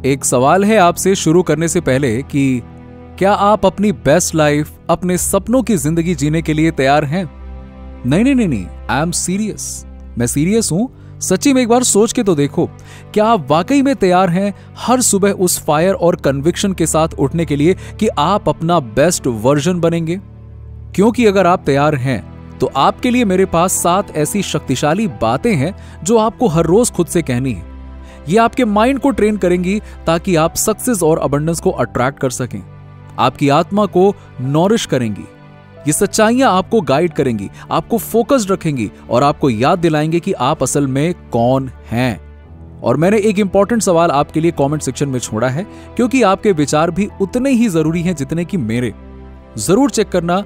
एक सवाल है आपसे शुरू करने से पहले कि क्या आप अपनी बेस्ट लाइफ, अपने सपनों की जिंदगी जीने के लिए तैयार हैं? नहीं, आई एम सीरियस। मैं सीरियस हूं। सच्ची में एक बार सोच के तो देखो, क्या आप वाकई में तैयार हैं हर सुबह उस फायर और कन्विक्शन के साथ उठने के लिए कि आप अपना बेस्ट वर्जन बनेंगे? क्योंकि अगर आप तैयार हैं तो आपके लिए मेरे पास 7 ऐसी शक्तिशाली बातें हैं जो आपको हर रोज खुद से कहनी है। ये आपके माइंड को ट्रेन करेंगी ताकि आप सक्सेस और अबंडेंस को अट्रैक्ट कर सकें। आपकी आत्मा को नॉरिश करेंगी। ये सच्चाइयां आपको गाइड करेंगी, आपको फोकस्ड रखेंगी और आपको याद दिलाएंगे कि आप असल में कौन हैं। और मैंने एक इंपॉर्टेंट सवाल आपके लिए कमेंट सेक्शन में छोड़ा है, क्योंकि आपके विचार भी उतने ही जरूरी हैं जितने कि मेरे। जरूर चेक करना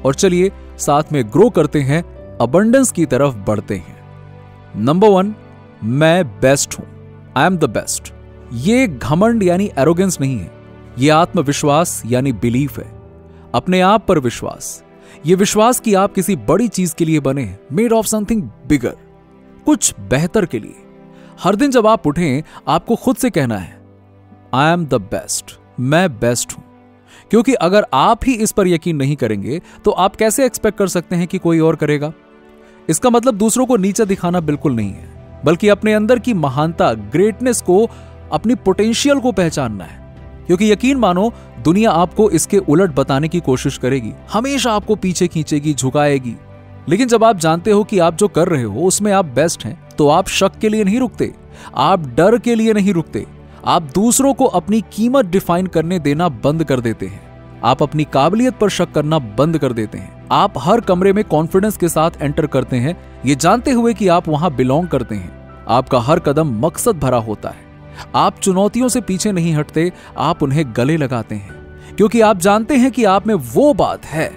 और चलिए साथ में ग्रो करते हैं, अबंडेंस की तरफ बढ़ते हैं। नंबर 1, मैं बेस्ट हूं। I am the best. ये घमंड यानी एरोगेंस नहीं है, ये आत्मविश्वास यानी बिलीफ है। अपने आप पर विश्वास, ये विश्वास कि आप किसी बड़ी चीज के लिए बने हैं, मेड ऑफ समथिंग बिगर, कुछ बेहतर के लिए। हर दिन जब आप उठें, आपको खुद से कहना है आई एम द बेस्ट, मैं बेस्ट हूं। क्योंकि अगर आप ही इस पर यकीन नहीं करेंगे तो आप कैसे एक्सपेक्ट कर सकते हैं कि कोई और करेगा? इसका मतलब दूसरों को नीचा दिखाना बिल्कुल नहीं है, बल्कि अपने अंदर की महानता, ग्रेटनेस को, अपनी पोटेंशियल को पहचानना है। क्योंकि यकीन मानो, दुनिया आपको इसके उलट बताने की कोशिश करेगी, हमेशा आपको पीछे खींचेगी, झुकाएगी। लेकिन जब आप जानते हो कि आप जो कर रहे हो उसमें आप बेस्ट हैं, तो आप शक के लिए नहीं रुकते, आप डर के लिए नहीं रुकते, आप दूसरों को अपनी कीमत डिफाइन करने देना बंद कर देते हैं। आप अपनी काबिलियत पर शक करना बंद कर देते हैं। आप हर कमरे में कॉन्फिडेंस के साथ एंटर करते हैं, ये जानते हुए कि आप वहां बिलोंग करते हैं। आपका हर कदम मकसद भरा होता है। आप चुनौतियों से पीछे नहीं हटते, आप उन्हें गले लगाते हैं, क्योंकि आप जानते हैं कि आप में वो बात है।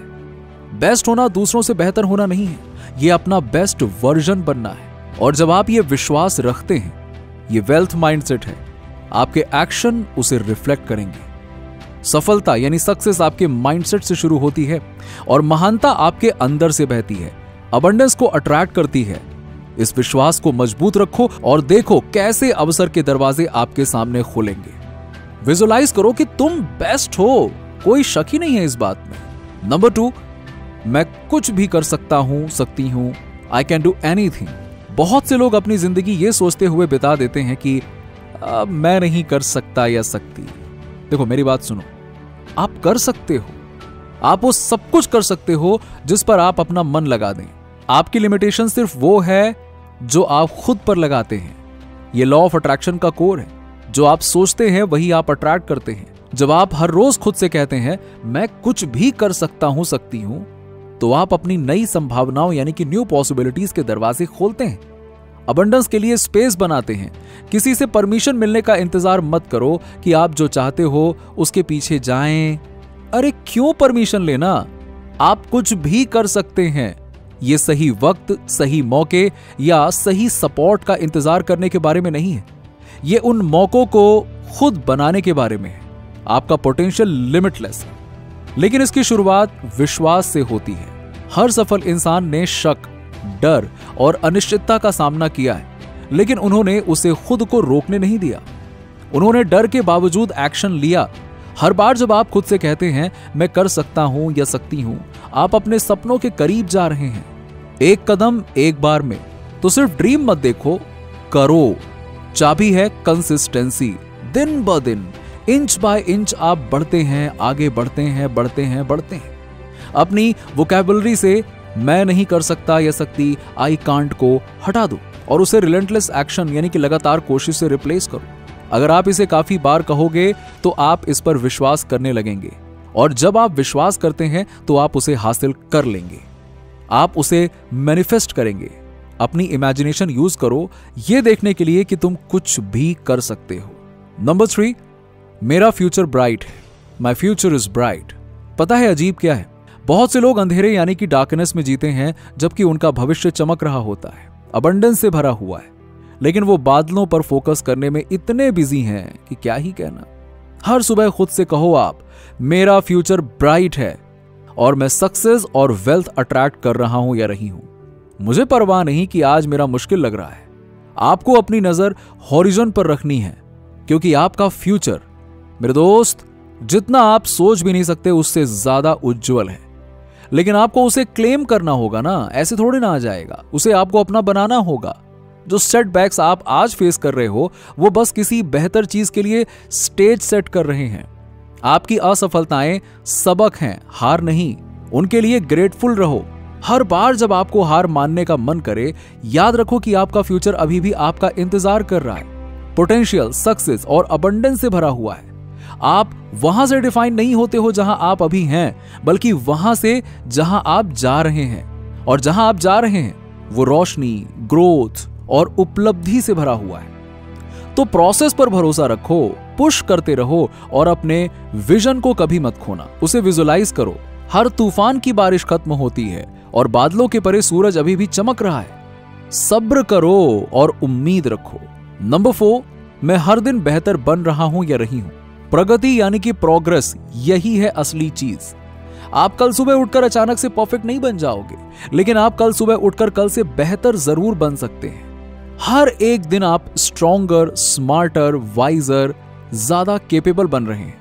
बेस्ट होना दूसरों से बेहतर होना नहीं है, ये अपना बेस्ट वर्जन बनना है। और जब आप ये विश्वास रखते हैं, ये वेल्थ माइंडसेट है, आपके एक्शन उसे रिफ्लेक्ट करेंगे। सफलता यानी सक्सेस आपके माइंडसेट से शुरू होती है और महानता आपके अंदर से बहती है, अबंडेंस को अट्रैक्ट करती है। इस विश्वास को मजबूत रखो और देखो कैसे अवसर के दरवाजे आपके सामने खुलेंगे। विजुअलाइज करो कि तुम बेस्ट हो, कोई शक ही नहीं है इस बात में। नंबर 2, मैं कुछ भी कर सकता हूं, सकती हूं, आई कैन डू एनीथिंग। बहुत से लोग अपनी जिंदगी ये सोचते हुए बिता देते हैं कि मैं नहीं कर सकता या सकती। देखो मेरी बात सुनो, आप कर सकते हो, आप वो सब कुछ कर सकते हो जिस पर आप अपना मन लगा दें। आपकी लिमिटेशन सिर्फ वो है जो आप खुद पर लगाते हैं। ये लॉ ऑफ अट्रैक्शन का कोर है, जो आप सोचते हैं वही आप अट्रैक्ट करते हैं। जब आप हर रोज खुद से कहते हैं मैं कुछ भी कर सकता हूं, सकती हूं, तो आप अपनी नई संभावनाओं यानी कि न्यू पॉसिबिलिटीज के दरवाजे खोलते हैं, अबंडेंस के लिए स्पेस बनाते हैं। किसी से परमिशन मिलने का इंतजार मत करो कि आप जो चाहते हो उसके पीछे जाएं। अरे क्यों परमिशन लेना? आप कुछ भी कर सकते हैं। ये सही वक्त, सही मौके या सही सपोर्ट का इंतजार करने के बारे में नहीं है, ये उन मौकों को खुद बनाने के बारे में है। आपका पोटेंशियल लिमिटलेस है, लेकिन इसकी शुरुआत विश्वास से होती है। हर सफल इंसान ने शक, डर और अनिश्चितता का सामना किया है, लेकिन उन्होंने उसे खुद को रोकने नहीं दिया। उन्होंने डर के बावजूद एक्शन लिया। हर बार जब आप खुद से कहते हैं मैं कर सकता हूं या सकती हूं, आप अपने सपनों के करीब जा रहे हैं, एक कदम एक बार में। तो सिर्फ ड्रीम मत देखो, करो। चाबी है कंसिस्टेंसी। दिन ब दिन, इंच बाय इंच आप बढ़ते हैं, आगे बढ़ते हैं, बढ़ते हैं, बढ़ते हैं। अपनी वोकैबुलरी से मैं नहीं कर सकता या सकती, आई कांट को हटा दो और उसे रिलेंटलेस एक्शन यानी कि लगातार कोशिश से रिप्लेस करो। अगर आप इसे काफी बार कहोगे तो आप इस पर विश्वास करने लगेंगे, और जब आप विश्वास करते हैं तो आप उसे हासिल कर लेंगे, आप उसे मैनिफेस्ट करेंगे। अपनी इमेजिनेशन यूज करो यह देखने के लिए कि तुम कुछ भी कर सकते हो। नंबर 3, मेरा फ्यूचर ब्राइट है। My future is bright. पता है अजीब क्या है? बहुत से लोग अंधेरे यानी कि डार्कनेस में जीते हैं, जबकि उनका भविष्य चमक रहा होता है, अबंडेंस से भरा हुआ है, लेकिन वो बादलों पर फोकस करने में इतने बिजी हैं कि क्या ही कहना। हर सुबह खुद से कहो आप, मेरा फ्यूचर ब्राइट है और मैं सक्सेस और वेल्थ अट्रैक्ट कर रहा हूं या रही हूं। मुझे परवाह नहीं कि आज मेरा मुश्किल लग रहा है। आपको अपनी नजर हॉरिजन पर रखनी है, क्योंकि आपका फ्यूचर मेरे दोस्त जितना आप सोच भी नहीं सकते उससे ज्यादा उज्जवल है। लेकिन आपको उसे क्लेम करना होगा ना, ऐसे थोड़ी ना आ जाएगा। उसे आपको अपना बनाना होगा। जो सेटबैक्स आप आज फेस कर रहे हो वो बस किसी बेहतर चीज के लिए स्टेज सेट कर रहे हैं। आपकी असफलताएं सबक हैं, हार नहीं। उनके लिए ग्रेटफुल रहो। हर बार जब आपको हार मानने का मन करे, याद रखो कि आपका फ्यूचर अभी भी आपका इंतजार कर रहा है। पोटेंशियल, सक्सेस और अबंडेंस से भरा हुआ है। आप वहां से डिफाइन नहीं होते हो जहां आप अभी हैं, बल्कि वहां से जहां आप जा रहे हैं। और जहां आप जा रहे हैं वो रोशनी, ग्रोथ और उपलब्धि से भरा हुआ है। तो प्रोसेस पर भरोसा रखो, पुश करते रहो और अपने विजन को कभी मत खोना। उसे विजुलाइज करो। हर तूफान की बारिश खत्म होती है और बादलों के परे सूरज अभी भी चमक रहा है। सब्र करो और उम्मीद रखो। नंबर 4, मैं हर दिन बेहतर बन रहा हूं या रही हूं। प्रगति यानी कि प्रोग्रेस, यही है असली चीज। आप कल सुबह उठकर अचानक से परफेक्ट नहीं बन जाओगे, लेकिन आप कल सुबह उठकर कल से बेहतर जरूर बन सकते हैं। हर एक दिन आप स्ट्रॉन्गर, स्मार्टर, वाइजर, ज्यादा केपेबल बन रहे हैं।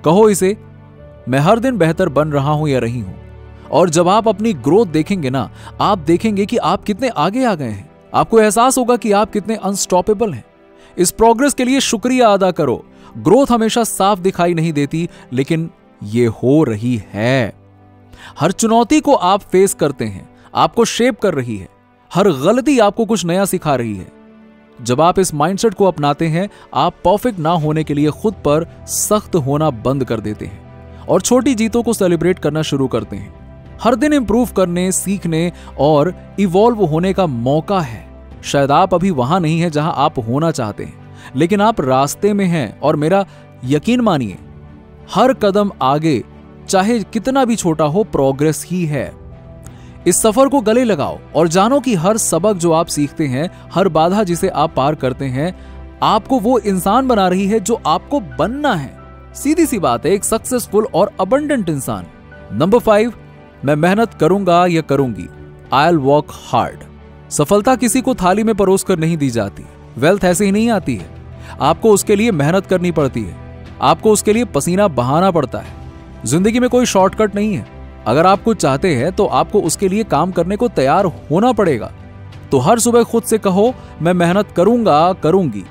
कहो इसे, मैं हर दिन बेहतर बन रहा हूं या रही हूं। और जब आप अपनी ग्रोथ देखेंगे ना, आप देखेंगे कि आप कितने आगे आ गए हैं। आपको एहसास होगा कि आप कितने अनस्टॉपेबल हैं। इस प्रोग्रेस के लिए शुक्रिया अदा करो। ग्रोथ हमेशा साफ दिखाई नहीं देती, लेकिन ये हो रही है। हर चुनौती को आप फेस करते हैं, आपको शेप कर रही है। हर गलती आपको कुछ नया सिखा रही है। जब आप इस माइंडसेट को अपनाते हैं, आप परफेक्ट ना होने के लिए खुद पर सख्त होना बंद कर देते हैं और छोटी जीतों को सेलिब्रेट करना शुरू करते हैं। हर दिन इंप्रूव करने, सीखने और इवॉल्व होने का मौका है। शायद आप अभी वहां नहीं है जहां आप होना चाहते हैं, लेकिन आप रास्ते में हैं। और मेरा यकीन मानिए, हर कदम आगे चाहे कितना भी छोटा हो, प्रोग्रेस ही है। इस सफर को गले लगाओ और जानो कि हर सबक जो आप सीखते हैं, हर बाधा जिसे आप पार करते हैं, आपको वो इंसान बना रही है जो आपको बनना है। सीधी सी बात है, एक सक्सेसफुल और अबंडेंट इंसान। नंबर 5, मैं मेहनत करूंगा या करूंगी। I will work hard. सफलता किसी को थाली में परोस कर नहीं दी जाती। वेल्थ ऐसे ही नहीं आती है। आपको उसके लिए मेहनत करनी पड़ती है। आपको उसके लिए पसीना बहाना पड़ता है। जिंदगी में कोई शॉर्टकट नहीं है। अगर आप कुछ चाहते हैं तो आपको उसके लिए काम करने को तैयार होना पड़ेगा। तो हर सुबह खुद से कहो, मैं मेहनत करूंगा, करूंगी।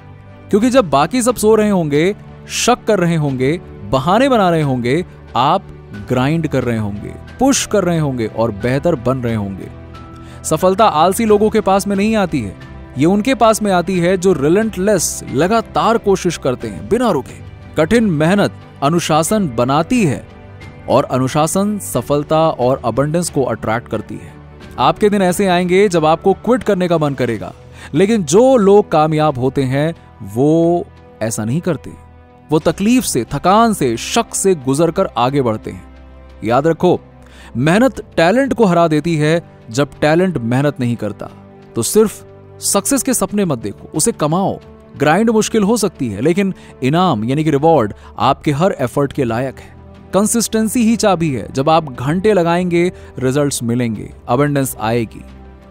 क्योंकि जब बाकी सब सो रहे होंगे, शक कर रहे होंगे, बहाने बना रहे होंगे, आप ग्राइंड कर रहे होंगे, पुश कर रहे होंगे और बेहतर बन रहे होंगे। सफलता आलसी लोगों के पास में नहीं आती है। ये उनके पास में आती है जो रिलेंटलेस, लगातार कोशिश करते हैं बिना रुके। कठिन मेहनत अनुशासन बनाती है और अनुशासन सफलता और अबंडेंस को अट्रैक्ट करती है। आपके दिन ऐसे आएंगे जब आपको क्विट करने का मन करेगा, लेकिन जो लोग कामयाब होते हैं वो ऐसा नहीं करते। वो तकलीफ से, थकान से, शक से गुजर कर आगे बढ़ते हैं। याद रखो, मेहनत टैलेंट को हरा देती है जब टैलेंट मेहनत नहीं करता। तो सिर्फ सक्सेस के सपने मत देखो, उसे कमाओ। ग्राइंड मुश्किल हो सकती है, लेकिन इनाम यानी कि रिवॉर्ड आपके हर एफर्ट के लायक है। कंसिस्टेंसी ही चाबी है। जब आप घंटे लगाएंगे, रिजल्ट्स मिलेंगे, अबंडेंस आएगी।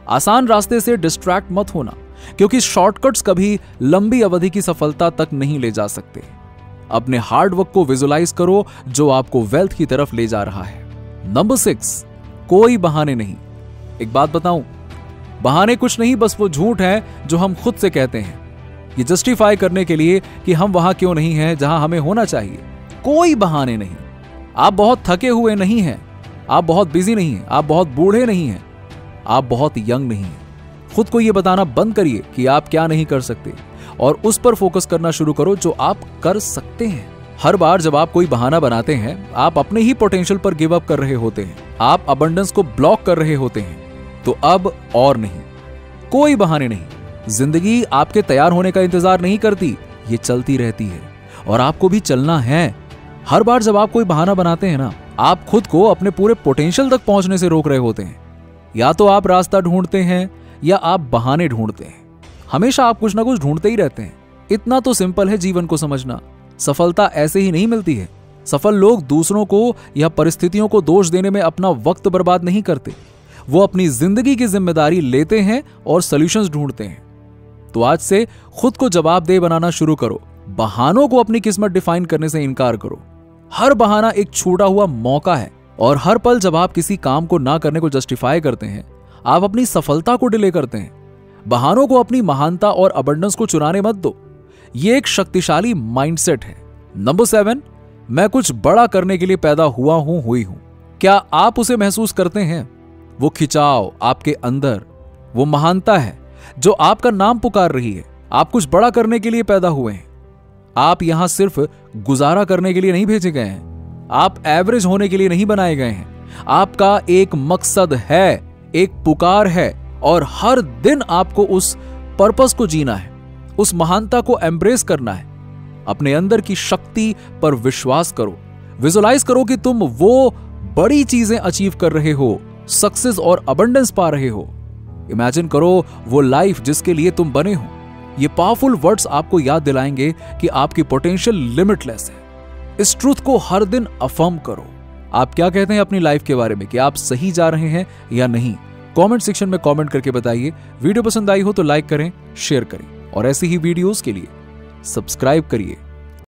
आसान रास्ते से डिस्ट्रैक्ट मत होना, क्योंकि शॉर्टकट्स कभी लंबी अवधि की सफलता तक नहीं ले जा सकते। अपने हार्ड वर्क को विजुलाइज करो जो आपको वेल्थ की तरफ ले जा रहा है। नंबर 6, कोई बहाने नहीं। एक बात बताऊं, बहाने कुछ नहीं, बस वो झूठ है जो हम खुद से कहते हैं, ये जस्टिफाई करने के लिए कि हम वहां क्यों नहीं हैं जहां हमें होना चाहिए। कोई बहाने नहीं। आप बहुत थके हुए नहीं हैं, आप बहुत बिजी नहीं हैं, आप बहुत बूढ़े नहीं हैं, आप बहुत यंग नहीं हैं। खुद को यह बताना बंद करिए कि आप क्या नहीं कर सकते और उस पर फोकस करना शुरू करो जो आप कर सकते हैं। हर बार जब आप कोई बहाना बनाते हैं, आप अपने ही पोटेंशियल पर गिव अप कर रहे होते हैं। आप अबंडेंस को ब्लॉक कर रहे होते हैं। तो अब और नहीं, कोई बहाने नहीं। जिंदगी आपके तैयार होने का इंतजार नहीं करती, ये चलती रहती है और आपको भी चलना है। हर बार जब आप कोई बहाना बनाते हैं ना, आप खुद को अपने पूरे पोटेंशियल तक पहुंचने से रोक रहे होते हैं। या तो आप रास्ता ढूंढते हैं या आप बहाने ढूंढते हैं। हमेशा आप कुछ ना कुछ ढूंढते ही रहते हैं। इतना तो सिंपल है जीवन को समझना। सफलता ऐसे ही नहीं मिलती है। सफल लोग दूसरों को या परिस्थितियों को दोष देने में अपना वक्त बर्बाद नहीं करते। वो अपनी जिंदगी की जिम्मेदारी लेते हैं और सॉल्यूशंस ढूंढते हैं। तो आज से खुद को जवाबदेह बनाना शुरू करो। बहानों को अपनी किस्मत डिफाइन करने से इनकार करो। हर बहाना एक छूटा हुआ मौका है, और हर पल जब आप किसी काम को ना करने को जस्टिफाई करते हैं, आप अपनी सफलता को डिले करते हैं। बहानों को अपनी महानता और अबंडेंस को चुराने मत दो। यह एक शक्तिशाली माइंडसेट है। नंबर 7, मैं कुछ बड़ा करने के लिए पैदा हुआ हूं, हुई हूं। क्या आप उसे महसूस करते हैं? वो खिंचाव आपके अंदर, वो महानता है जो आपका नाम पुकार रही है। आप कुछ बड़ा करने के लिए पैदा हुए हैं। आप यहां सिर्फ गुजारा करने के लिए नहीं भेजे गए हैं। आप एवरेज होने के लिए नहीं बनाए गए हैं। आपका एक मकसद है, एक पुकार है, और हर दिन आपको उस पर्पस को जीना है, उस महानता को एम्ब्रेस करना है। अपने अंदर की शक्ति पर विश्वास करो। विजुलाइज करो कि तुम वो बड़ी चीजें अचीव कर रहे हो, सक्सेस और अबंडेंस पा रहे हो। इमेजिन करो वो लाइफ जिसके लिए तुम बने हो। ये पावरफुल वर्ड्स आपको याद दिलाएंगे कि आपकी पोटेंशियल लिमिटलेस है। इस ट्रूथ को हर दिन अफर्म करो। आप क्या कहते हैं अपनी लाइफ के बारे में, कि आप सही जा रहे हैं या नहीं? कमेंट सेक्शन में कमेंट करके बताइए। वीडियो पसंद आई हो तो लाइक करें, शेयर करें, और ऐसी ही वीडियोस के लिए सब्सक्राइब करिए